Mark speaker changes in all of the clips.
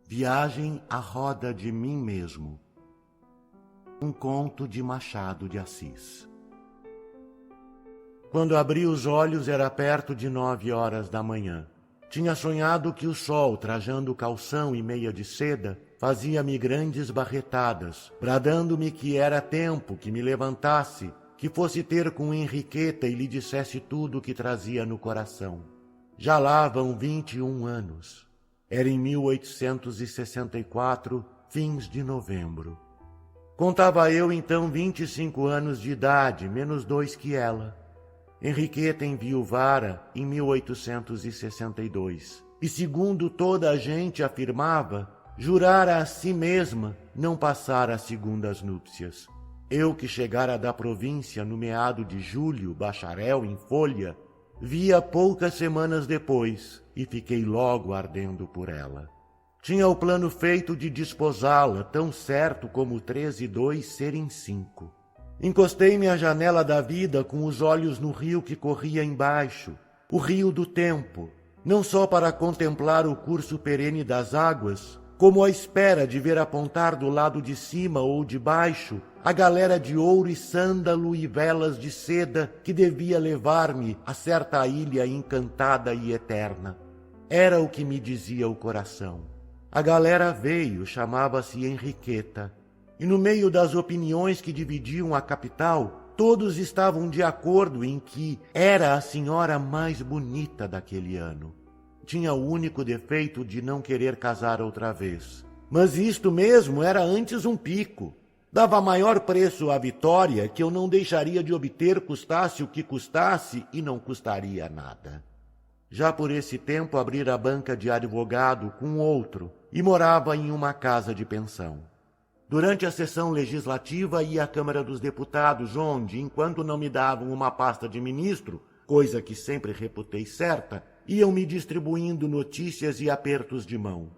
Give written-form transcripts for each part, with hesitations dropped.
Speaker 1: Viagem à roda de mim mesmo. Um conto de Machado de Assis. Quando abri os olhos era perto de 9 horas da manhã. Tinha sonhado que o sol, trajando calção e meia de seda, fazia-me grandes barretadas, bradando-me que era tempo que me levantasse, que fosse ter com Henriqueta e lhe dissesse tudo o que trazia no coração. Já lá vão 21 anos. Era em 1864, fins de novembro. Contava eu então 25 anos de idade, menos 2 que ela. Henriqueta enviuvara em 1862, e segundo toda a gente afirmava, jurara a si mesma não passar as segundas núpcias. Eu que chegara da província no meado de julho, bacharel em folha, via poucas semanas depois e fiquei logo ardendo por ela. Tinha o plano feito de desposá-la, tão certo como 3 e 2 serem 5. Encostei-me à janela da vida com os olhos no rio que corria embaixo, o rio do tempo, não só para contemplar o curso perene das águas, como à espera de ver apontar do lado de cima ou de baixo a galera de ouro e sândalo e velas de seda que devia levar-me a certa ilha encantada e eterna. Era o que me dizia o coração. A galera veio, chamava-se Henriqueta, e no meio das opiniões que dividiam a capital, todos estavam de acordo em que era a senhora mais bonita daquele ano. Tinha o único defeito de não querer casar outra vez. Mas isto mesmo era antes um pico. Dava maior preço à vitória que eu não deixaria de obter, custasse o que custasse, e não custaria nada. Já por esse tempo abrira a banca de advogado com outro e morava em uma casa de pensão. Durante a sessão legislativa ia à Câmara dos Deputados, onde, enquanto não me davam uma pasta de ministro, coisa que sempre reputei certa, iam me distribuindo notícias e apertos de mão.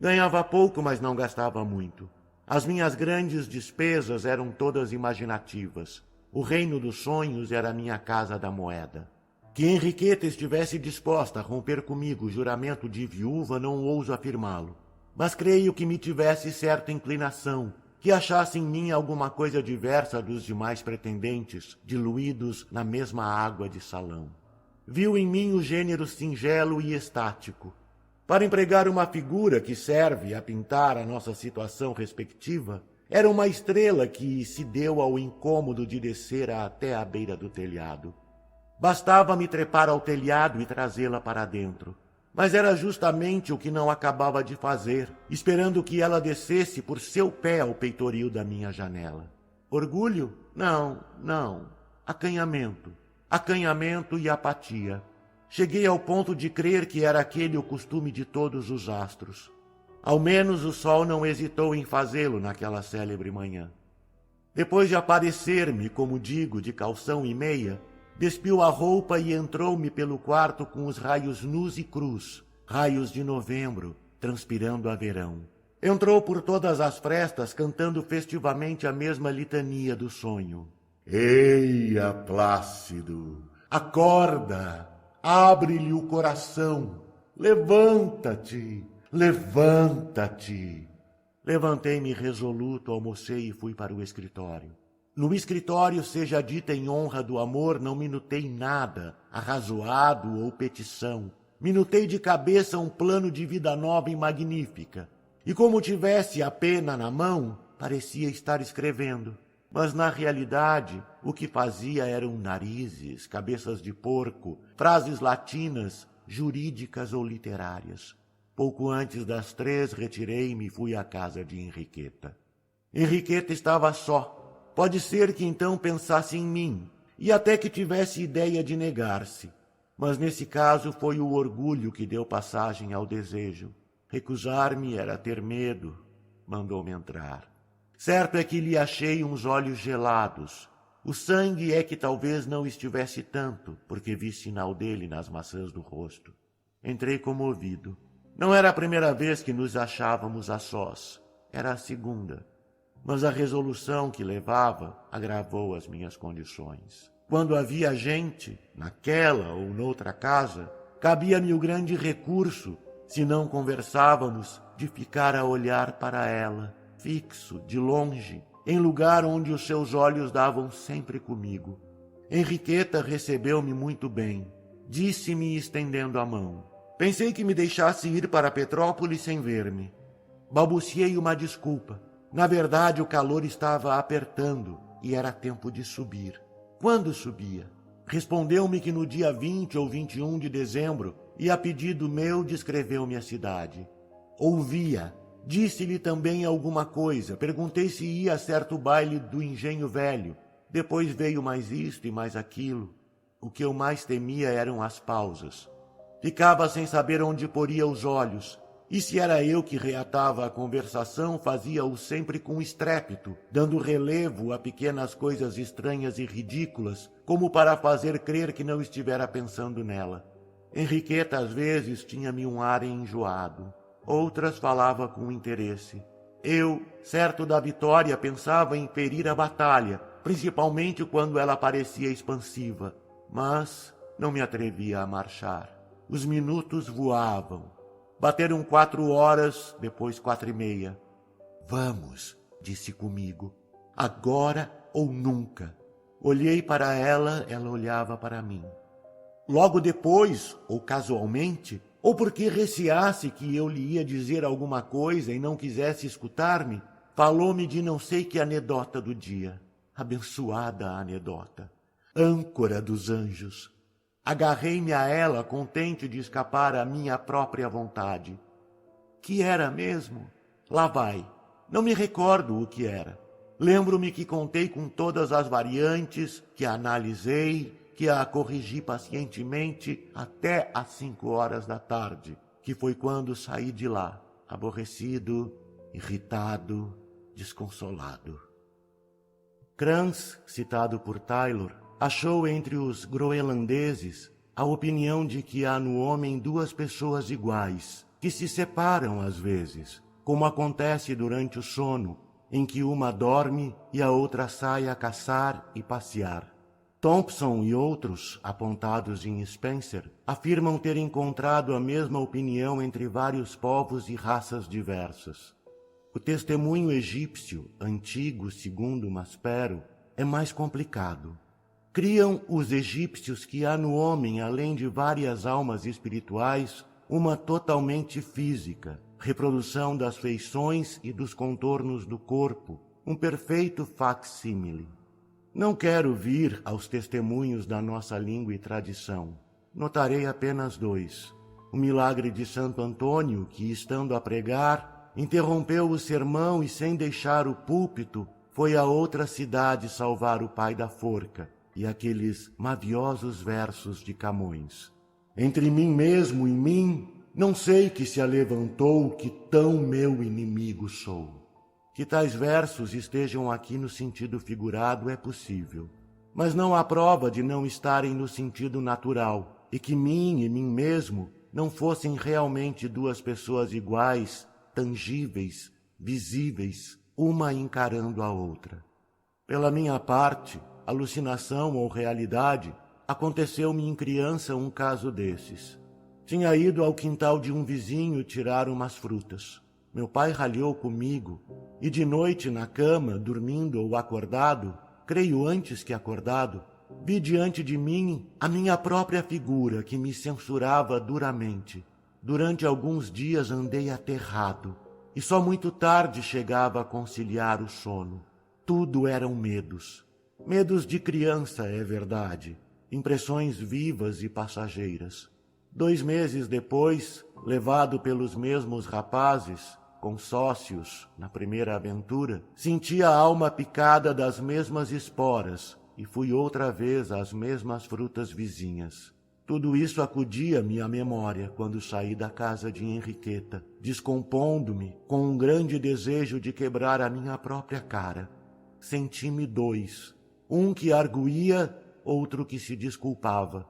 Speaker 1: Ganhava pouco, mas não gastava muito. As minhas grandes despesas eram todas imaginativas. O reino dos sonhos era a minha casa da moeda. Que Henriqueta estivesse disposta a romper comigo o juramento de viúva, não ouso afirmá-lo. Mas creio que me tivesse certa inclinação, que achasse em mim alguma coisa diversa dos demais pretendentes, diluídos na mesma água de salão. Viu em mim o gênero singelo e estático. Para empregar uma figura que serve a pintar a nossa situação respectiva, era uma estrela que se deu ao incômodo de descer até a beira do telhado. Bastava-me trepar ao telhado e trazê-la para dentro. Mas era justamente o que não acabava de fazer, esperando que ela descesse por seu pé ao peitoril da minha janela. Orgulho? Não. Acanhamento. Acanhamento e apatia. Cheguei ao ponto de crer que era aquele o costume de todos os astros. Ao menos o sol não hesitou em fazê-lo naquela célebre manhã. Depois de aparecer-me, como digo, de calção e meia, despiu a roupa e entrou-me pelo quarto com os raios nus e crus, raios de novembro, transpirando a verão. Entrou por todas as frestas, cantando festivamente a mesma litania do sonho. Eia, Plácido, acorda, abre-lhe o coração, levanta-te, levanta-te. Levantei-me resoluto, almocei e fui para o escritório. No escritório, seja dita em honra do amor, não minutei nada, arrazoado ou petição. Minutei de cabeça um plano de vida nova e magnífica. E como tivesse a pena na mão, parecia estar escrevendo. Mas na realidade, o que fazia eram narizes, cabeças de porco, frases latinas, jurídicas ou literárias. Pouco antes das 3, retirei-me e fui à casa de Henriqueta. Henriqueta estava só. Pode ser que então pensasse em mim, e até que tivesse ideia de negar-se. Mas nesse caso foi o orgulho que deu passagem ao desejo. Recusar-me era ter medo. Mandou-me entrar. Certo é que lhe achei uns olhos gelados. O sangue é que talvez não estivesse tanto, porque vi sinal dele nas maçãs do rosto. Entrei comovido. Não era a primeira vez que nos achávamos a sós. Era a segunda. Mas a resolução que levava agravou as minhas condições. Quando havia gente, naquela ou noutra casa, cabia-me o grande recurso se não conversávamos, de ficar a olhar para ela, fixo, de longe, em lugar onde os seus olhos davam sempre comigo. Henriqueta recebeu-me muito bem, disse-me estendendo a mão. Pensei que me deixasse ir para Petrópolis sem ver-me. Balbuciei uma desculpa. Na verdade, o calor estava apertando e era tempo de subir. Quando subia? Respondeu-me que no dia 20 ou 21 de dezembro, e a pedido meu descreveu-me a cidade. Ouvia. Disse-lhe também alguma coisa. Perguntei se ia a certo baile do Engenho Velho. Depois veio mais isto e mais aquilo. O que eu mais temia eram as pausas. Ficava sem saber onde poria os olhos. E se era eu que reatava a conversação, fazia-o sempre com estrépito, dando relevo a pequenas coisas estranhas e ridículas, como para fazer crer que não estivera pensando nela. Henriqueta às vezes tinha-me um ar enjoado, outras falava com interesse. Eu, certo da vitória, pensava em ferir a batalha, principalmente quando ela parecia expansiva, mas não me atrevia a marchar. Os minutos voavam. Bateram 4 horas, depois 4:30. Vamos, disse comigo, agora ou nunca. Olhei para ela, ela olhava para mim. Logo depois, ou casualmente, ou porque receasse que eu lhe ia dizer alguma coisa e não quisesse escutar-me, falou-me de não sei que anedota do dia. Abençoada anedota. Âncora dos anjos. Agarrei-me a ela, contente de escapar à minha própria vontade. Que era mesmo? Lá vai. Não me recordo o que era. Lembro-me que contei com todas as variantes, que a analisei, que a corrigi pacientemente até às 5 horas da tarde, que foi quando saí de lá, aborrecido, irritado, desconsolado. Crans, citado por Taylor, achou entre os groenlandeses a opinião de que há no homem 2 pessoas iguais, que se separam às vezes, como acontece durante o sono, em que uma dorme e a outra sai a caçar e passear. Thompson e outros, apontados em Spencer, afirmam ter encontrado a mesma opinião entre vários povos e raças diversas. O testemunho egípcio, antigo segundo Maspero, é mais complicado. Criam os egípcios que há no homem, além de várias almas espirituais, uma totalmente física, reprodução das feições e dos contornos do corpo, um perfeito facsímile. Não quero vir aos testemunhos da nossa língua e tradição. Notarei apenas 2. O milagre de Santo Antônio, que, estando a pregar, interrompeu o sermão e, sem deixar o púlpito, foi a outra cidade salvar o pai da forca, e aqueles maviosos versos de Camões. Entre mim mesmo e mim, não sei que se alevantou, que tão meu inimigo sou. Que tais versos estejam aqui no sentido figurado é possível, mas não há prova de não estarem no sentido natural, e que mim e mim mesmo não fossem realmente 2 pessoas iguais, tangíveis, visíveis, uma encarando a outra. Pela minha parte, alucinação ou realidade, aconteceu-me em criança um caso desses. Tinha ido ao quintal de um vizinho tirar umas frutas. Meu pai ralhou comigo, e de noite na cama, dormindo ou acordado, creio antes que acordado, vi diante de mim a minha própria figura que me censurava duramente. Durante alguns dias andei aterrado, e só muito tarde chegava a conciliar o sono. Tudo eram medos. Medos de criança, é verdade, impressões vivas e passageiras. 2 meses depois, levado pelos mesmos rapazes, consócios na primeira aventura, senti a alma picada das mesmas esporas e fui outra vez às mesmas frutas vizinhas. Tudo isso acudia-me à memória quando saí da casa de Henriqueta, descompondo-me com um grande desejo de quebrar a minha própria cara. Senti-me 2, um que arguía, outro que se desculpava.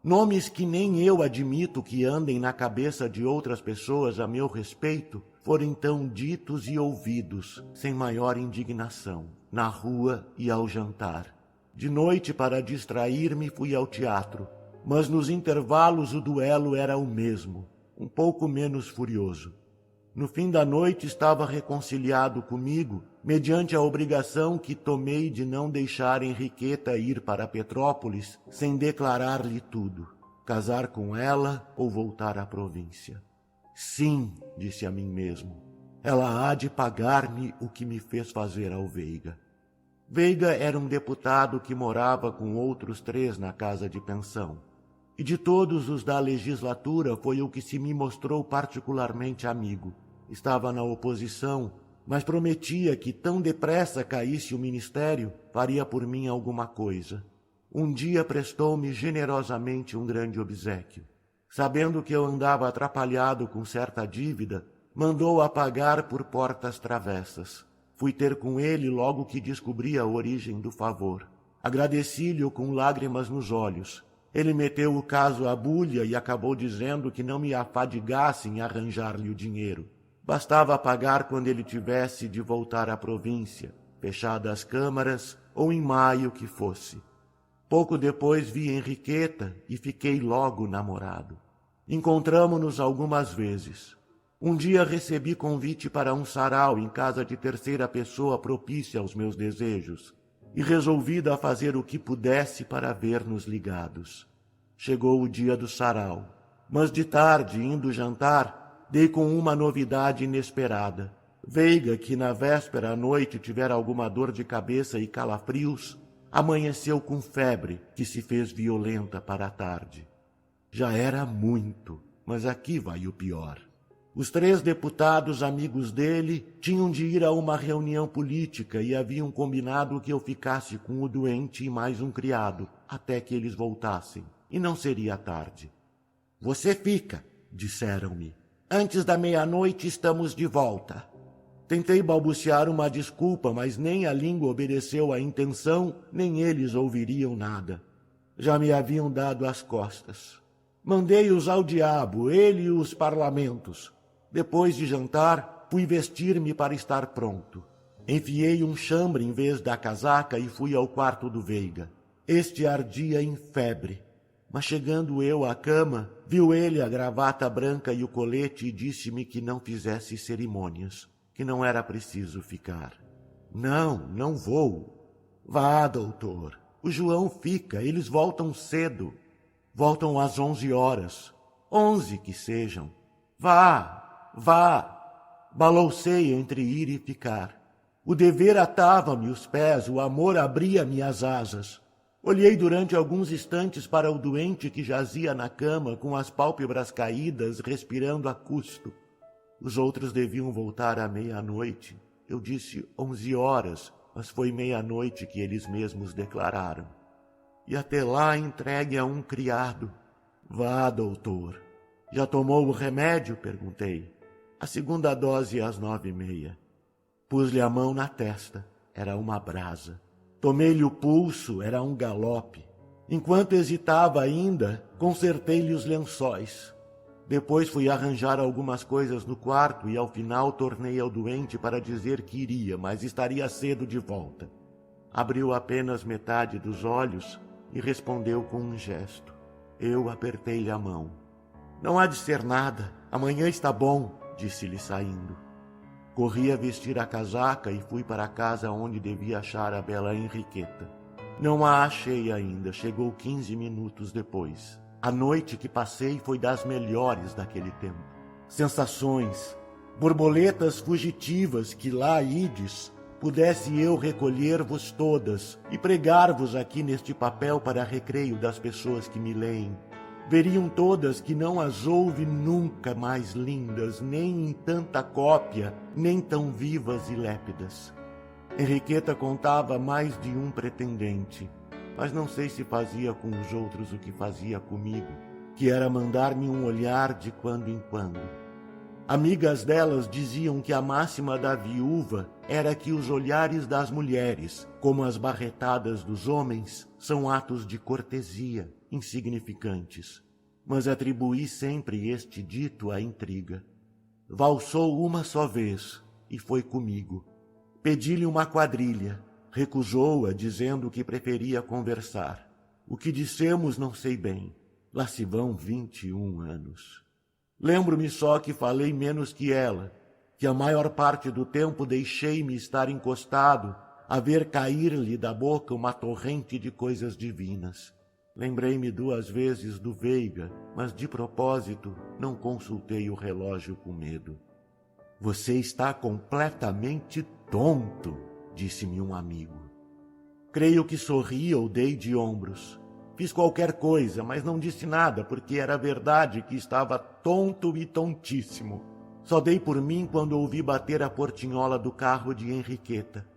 Speaker 1: Nomes que nem eu admito que andem na cabeça de outras pessoas a meu respeito, foram então ditos e ouvidos, sem maior indignação, na rua e ao jantar. De noite, para distrair-me, fui ao teatro, mas nos intervalos o duelo era o mesmo. um pouco menos furioso. No fim da noite estava reconciliado comigo, mediante a obrigação que tomei de não deixar Henriqueta ir para Petrópolis sem declarar-lhe tudo, casar com ela ou voltar à província. Sim, disse a mim mesmo, ela há de pagar-me o que me fez fazer ao Veiga. Veiga era um deputado que morava com outros 3 na casa de pensão. E de todos os da legislatura foi o que se me mostrou particularmente amigo. Estava na oposição, mas prometia que tão depressa caísse o ministério, faria por mim alguma coisa. Um dia prestou-me generosamente um grande obséquio. Sabendo que eu andava atrapalhado com certa dívida, mandou-a pagar por portas travessas. Fui ter com ele logo que descobri a origem do favor. Agradeci-lhe com lágrimas nos olhos. Ele meteu o caso à bulha e acabou dizendo que não me afadigasse em arranjar-lhe o dinheiro. Bastava pagar quando ele tivesse de voltar à província, fechadas as câmaras ou em maio que fosse. Pouco depois vi Henriqueta e fiquei logo namorado. Encontramo-nos algumas vezes. Um dia recebi convite para um sarau em casa de terceira pessoa propícia aos meus desejos, e resolvida a fazer o que pudesse para ver-nos ligados. Chegou o dia do sarau, mas de tarde, indo jantar, dei com uma novidade inesperada. Veiga, que na véspera à noite tivera alguma dor de cabeça e calafrios, amanheceu com febre, que se fez violenta para a tarde. Já era muito, mas aqui vai o pior. Os 3 deputados amigos dele tinham de ir a uma reunião política e haviam combinado que eu ficasse com o doente e mais um criado, até que eles voltassem, e não seria tarde. Você fica, disseram-me. Antes da meia-noite estamos de volta. Tentei balbuciar uma desculpa, mas nem a língua obedeceu à intenção, nem eles ouviriam nada. Já me haviam dado as costas. Mandei-os ao diabo, ele e os parlamentos. Depois de jantar, fui vestir-me para estar pronto. Enfiei um chambre em vez da casaca e fui ao quarto do Veiga. Este ardia em febre. Mas chegando eu à cama, viu ele a gravata branca e o colete e disse-me que não fizesse cerimônias, que não era preciso ficar. Não vou. Vá, doutor. O João fica, eles voltam cedo. Voltam às 11 horas. 11 que sejam. Vá. Baloucei entre ir e ficar. O dever atava-me os pés, o amor abria-me as asas. Olhei durante alguns instantes para o doente que jazia na cama, com as pálpebras caídas, respirando a custo. Os outros deviam voltar à meia-noite. Eu disse 11 horas, mas foi meia-noite que eles mesmos declararam. E até lá entregue a um criado. Vá, doutor. Já tomou o remédio? Perguntei. A segunda dose às 9h30. Pus-lhe a mão na testa. Era uma brasa. Tomei-lhe o pulso. Era um galope. Enquanto hesitava ainda, consertei-lhe os lençóis. Depois fui arranjar algumas coisas no quarto e, ao final, tornei ao doente para dizer que iria, mas estaria cedo de volta. Abriu apenas metade dos olhos e respondeu com um gesto. Eu apertei-lhe a mão. Não há de ser nada. Amanhã está bom, disse-lhe saindo. Corri a vestir a casaca e fui para a casa onde devia achar a bela Henriqueta. Não a achei ainda, chegou 15 minutos depois. A noite que passei foi das melhores daquele tempo. Sensações, borboletas fugitivas que lá ides, pudesse eu recolher-vos todas e pregar-vos aqui neste papel para recreio das pessoas que me leem. Veriam todas que não as houve nunca mais lindas, nem em tanta cópia, nem tão vivas e lépidas. Henriqueta contava mais de um pretendente, mas não sei se fazia com os outros o que fazia comigo, que era mandar-me um olhar de quando em quando. Amigas delas diziam que a máxima da viúva era que os olhares das mulheres, como as barretadas dos homens, são atos de cortesia, insignificantes. Mas atribuí sempre este dito à intriga. Valsou uma só vez e foi comigo. Pedi-lhe uma quadrilha. Recusou-a, dizendo que preferia conversar. O que dissemos não sei bem. Lá se vão 21 anos. Lembro-me só que falei menos que ela, que a maior parte do tempo deixei-me estar encostado a ver cair-lhe da boca uma torrente de coisas divinas. Lembrei-me 2 vezes do Veiga, mas de propósito não consultei o relógio com medo. Você está completamente tonto, disse-me um amigo. Creio que sorri ou dei de ombros. Fiz qualquer coisa, mas não disse nada, porque era verdade que estava tonto e tontíssimo. Só dei por mim quando ouvi bater a portinhola do carro de Henriqueta.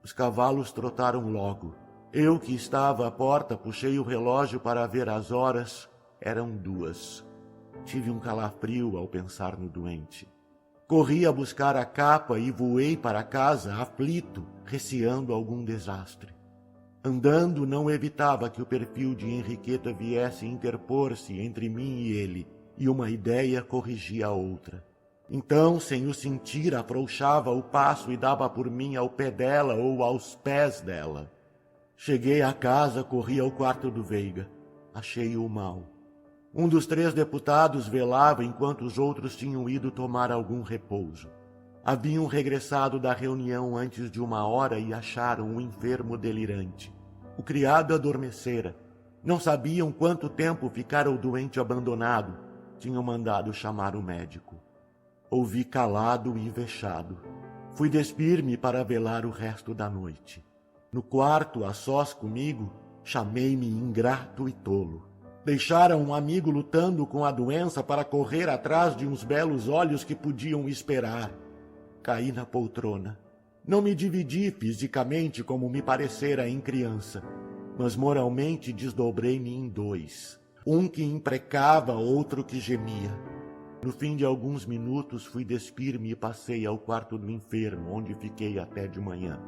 Speaker 1: Os cavalos trotaram logo. Eu, que estava à porta, puxei o relógio para ver as horas. Eram 2. Tive um calafrio ao pensar no doente. Corri a buscar a capa e voei para casa, aflito, receando algum desastre. Andando, não evitava que o perfil de Henriqueta viesse interpor-se entre mim e ele, e uma ideia corrigia a outra. Então, sem o sentir, afrouxava o passo e dava por mim ao pé dela ou aos pés dela. Cheguei à casa, corri ao quarto do Veiga. Achei-o mal. Um dos 3 deputados velava enquanto os outros tinham ido tomar algum repouso. Haviam regressado da reunião antes de 1 hora e acharam o enfermo delirante. O criado adormecera. Não sabiam quanto tempo ficara o doente abandonado. Tinham mandado chamar o médico. Ouvi calado e vexado. Fui despir-me para velar o resto da noite. No quarto, a sós comigo, chamei-me ingrato e tolo. Deixara um amigo lutando com a doença para correr atrás de uns belos olhos que podiam esperar. Caí na poltrona. Não me dividi fisicamente como me parecera em criança, mas moralmente desdobrei-me em 2. Um que imprecava, outro que gemia. No fim de alguns minutos fui despir-me e passei ao quarto do enfermo, onde fiquei até de manhã.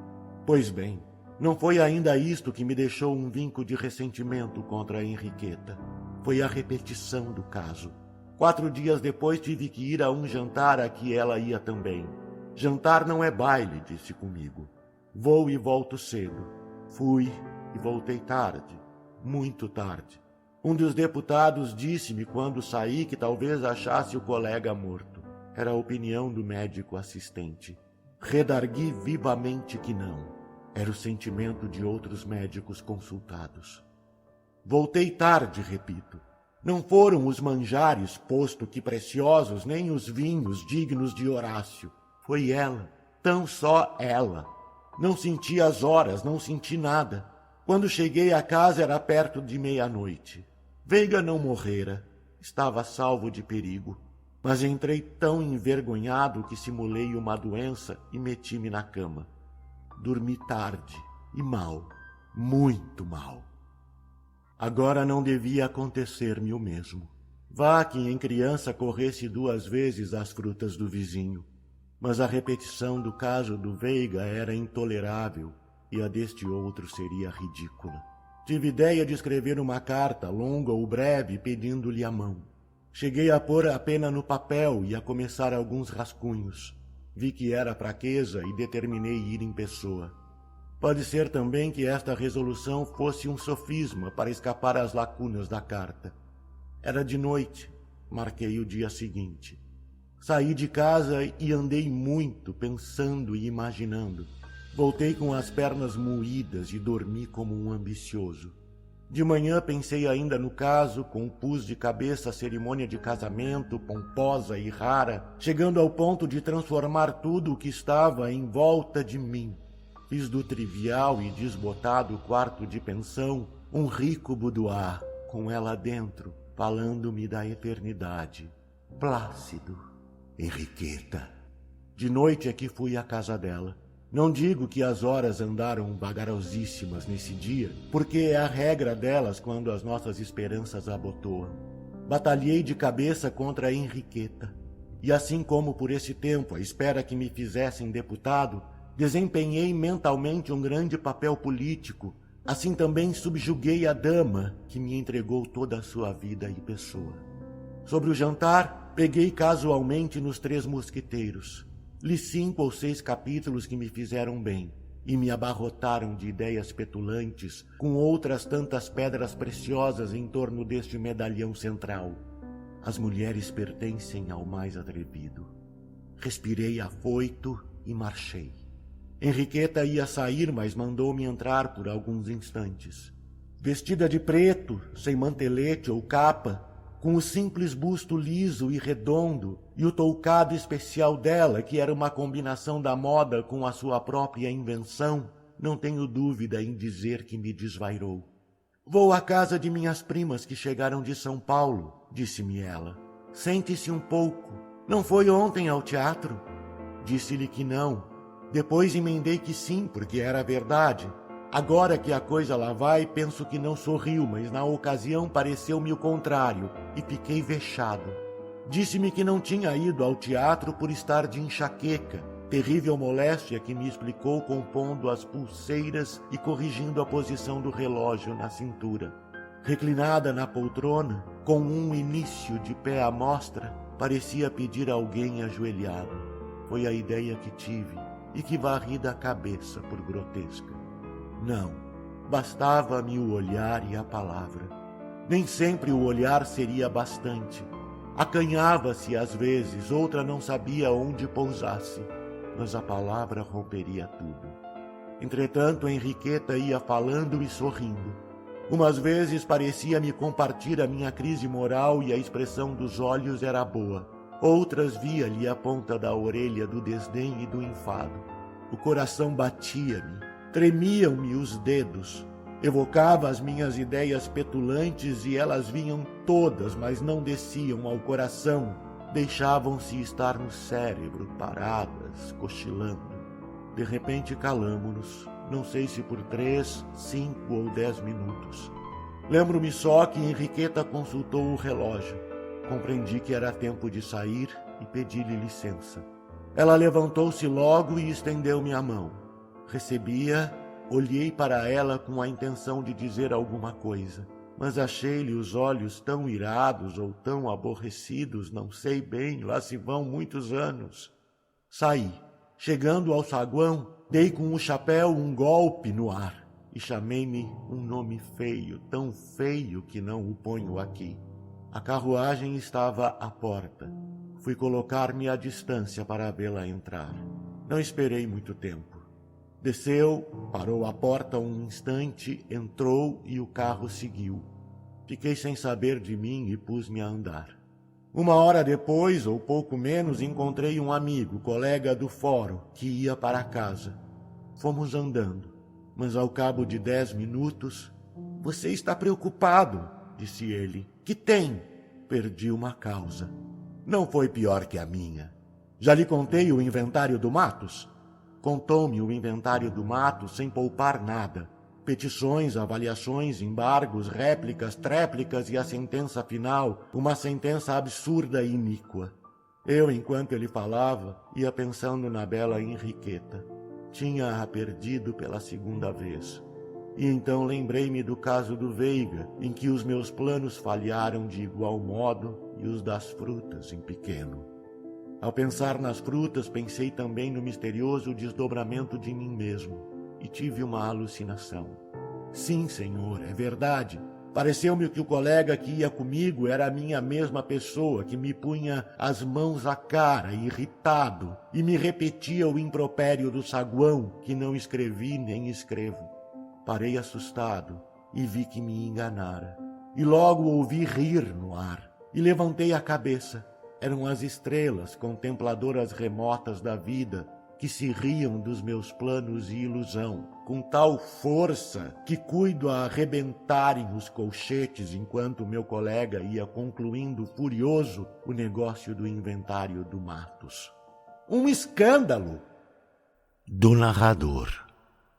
Speaker 1: Pois bem, não foi ainda isto que me deixou um vinco de ressentimento contra a Henriqueta. Foi a repetição do caso. 4 dias depois tive que ir a um jantar a que ela ia também. Jantar não é baile, disse comigo. Vou e volto cedo. Fui e voltei tarde, muito tarde. Um dos deputados disse-me quando saí que talvez achasse o colega morto. Era a opinião do médico assistente. Redargui vivamente que não. Era o sentimento de outros médicos consultados. Voltei tarde, repito. Não foram os manjares, posto que preciosos, nem os vinhos dignos de Horácio. Foi ela, tão só ela. Não senti as horas, não senti nada. Quando cheguei à casa era perto de 00:30. Veiga não morrera, estava salvo de perigo. Mas entrei tão envergonhado que simulei uma doença e meti-me na cama. Dormi tarde e mal, muito mal. Agora não devia acontecer-me o mesmo. Vá que em criança corresse 2 vezes as frutas do vizinho. Mas a repetição do caso do Veiga era intolerável e a deste outro seria ridícula. Tive ideia de escrever uma carta, longa ou breve, pedindo-lhe a mão. Cheguei a pôr a pena no papel e a começar alguns rascunhos. Vi que era fraqueza e determinei ir em pessoa. Pode ser também que esta resolução fosse um sofisma para escapar às lacunas da carta. Era de noite, marquei o dia seguinte. Saí de casa e andei muito, pensando e imaginando. Voltei com as pernas moídas e dormi como um ambicioso. De manhã pensei ainda no caso, compus de cabeça a cerimônia de casamento, pomposa e rara, chegando ao ponto de transformar tudo o que estava em volta de mim. Fiz do trivial e desbotado quarto de pensão um rico boudoir, com ela dentro, falando-me da eternidade. Plácido. Henriqueta. De noite é que fui à casa dela. Não digo que as horas andaram vagarosíssimas nesse dia, porque é a regra delas quando as nossas esperanças abotoam. Batalhei de cabeça contra a Henriqueta. E assim como por esse tempo, à espera que me fizessem deputado, desempenhei mentalmente um grande papel político, assim também subjuguei a dama que me entregou toda a sua vida e pessoa. Sobre o jantar, peguei casualmente nos 3 Mosqueteiros. Li 5 ou 6 capítulos que me fizeram bem e me abarrotaram de ideias petulantes com outras tantas pedras preciosas em torno deste medalhão central. As mulheres pertencem ao mais atrevido. Respirei afoito e marchei. Henriqueta ia sair, mas mandou-me entrar por alguns instantes. Vestida de preto, sem mantelete ou capa, com o simples busto liso e redondo e o toucado especial dela, que era uma combinação da moda com a sua própria invenção, não tenho dúvida em dizer que me desvairou. Vou à casa de minhas primas que chegaram de São Paulo, disse-me ela. Sente-se um pouco. Não foi ontem ao teatro? Disse-lhe que não. Depois emendei que sim, porque era verdade. Agora que a coisa lá vai, penso que não sorriu, mas na ocasião pareceu-me o contrário, e fiquei vexado. Disse-me que não tinha ido ao teatro por estar de enxaqueca, terrível moléstia que me explicou compondo as pulseiras e corrigindo a posição do relógio na cintura. Reclinada na poltrona, com um início de pé à mostra, parecia pedir a alguém ajoelhado. Foi a ideia que tive e que varri da cabeça por grotesca. Não, bastava-me o olhar e a palavra. Nem sempre o olhar seria bastante. Acanhava-se às vezes, outra não sabia onde pousasse, mas a palavra romperia tudo. Entretanto, Henriqueta ia falando e sorrindo. Umas vezes parecia-me compartir a minha crise moral e a expressão dos olhos era boa. Outras via-lhe a ponta da orelha do desdém e do enfado. O coração batia-me, tremiam-me os dedos. Evocava as minhas ideias petulantes e elas vinham todas, mas não desciam ao coração. Deixavam-se estar no cérebro, paradas, cochilando. De repente calamo-nos, não sei se por 3, 5 ou 10 minutos. Lembro-me só que Henriqueta consultou o relógio. Compreendi que era tempo de sair e pedi-lhe licença. Ela levantou-se logo e estendeu-me a mão. Recebi-a, olhei para ela com a intenção de dizer alguma coisa, mas achei-lhe os olhos tão irados ou tão aborrecidos, não sei bem, lá se vão muitos anos. Saí. Chegando ao saguão, dei com o chapéu um golpe no ar e chamei-me um nome feio, tão feio que não o ponho aqui. A carruagem estava à porta. Fui colocar-me à distância para vê-la entrar. Não esperei muito tempo. Desceu, parou à porta um instante, entrou e o carro seguiu. Fiquei sem saber de mim e pus-me a andar. 1 hora depois, ou pouco menos, encontrei um amigo, colega do fórum, que ia para casa. Fomos andando, mas ao cabo de 10 minutos... Você está preocupado, disse ele. Que tem? Perdi uma causa. Não foi pior que a minha. Já lhe contei o inventário do Matos? Contou-me o inventário do Matos sem poupar nada. Petições, avaliações, embargos, réplicas, tréplicas e a sentença final, uma sentença absurda e iníqua. Eu, enquanto ele falava, ia pensando na bela Henriqueta. Tinha-a perdido pela 2ª vez. E então lembrei-me do caso do Veiga, em que os meus planos falharam de igual modo e os das frutas em pequeno. Ao pensar nas frutas, pensei também no misterioso desdobramento de mim mesmo. E tive uma alucinação. Sim, senhor, é verdade. Pareceu-me que o colega que ia comigo era a minha mesma pessoa, que me punha as mãos à cara, irritado, e me repetia o impropério do saguão, que não escrevi nem escrevo. Parei assustado e vi que me enganara. E logo ouvi rir no ar. E levantei a cabeça. Eram as estrelas, contempladoras remotas da vida, que se riam dos meus planos e ilusão, com tal força que cuido a arrebentarem os colchetes enquanto meu colega ia concluindo furioso o negócio do inventário do Matos. Um escândalo! Do narrador.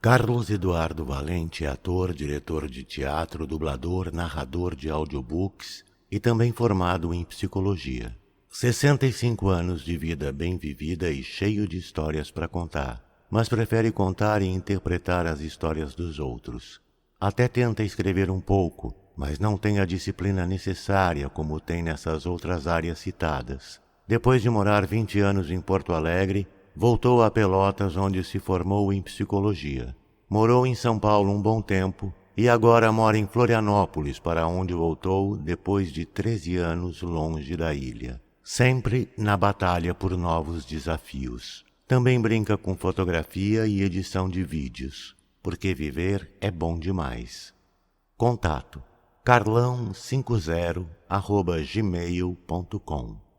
Speaker 1: Carlos Eduardo Valente é ator, diretor de teatro, dublador, narrador de audiobooks e também formado em psicologia. 65 anos de vida bem vivida e cheio de histórias para contar, mas prefere contar e interpretar as histórias dos outros. Até tenta escrever um pouco, mas não tem a disciplina necessária como tem nessas outras áreas citadas. Depois de morar 20 anos em Porto Alegre, voltou a Pelotas, onde se formou em psicologia. Morou em São Paulo um bom tempo e agora mora em Florianópolis, para onde voltou depois de 13 anos longe da ilha. Sempre na batalha por novos desafios. Também brinca com fotografia e edição de vídeos, porque viver é bom demais. Contato carlão50@gmail.com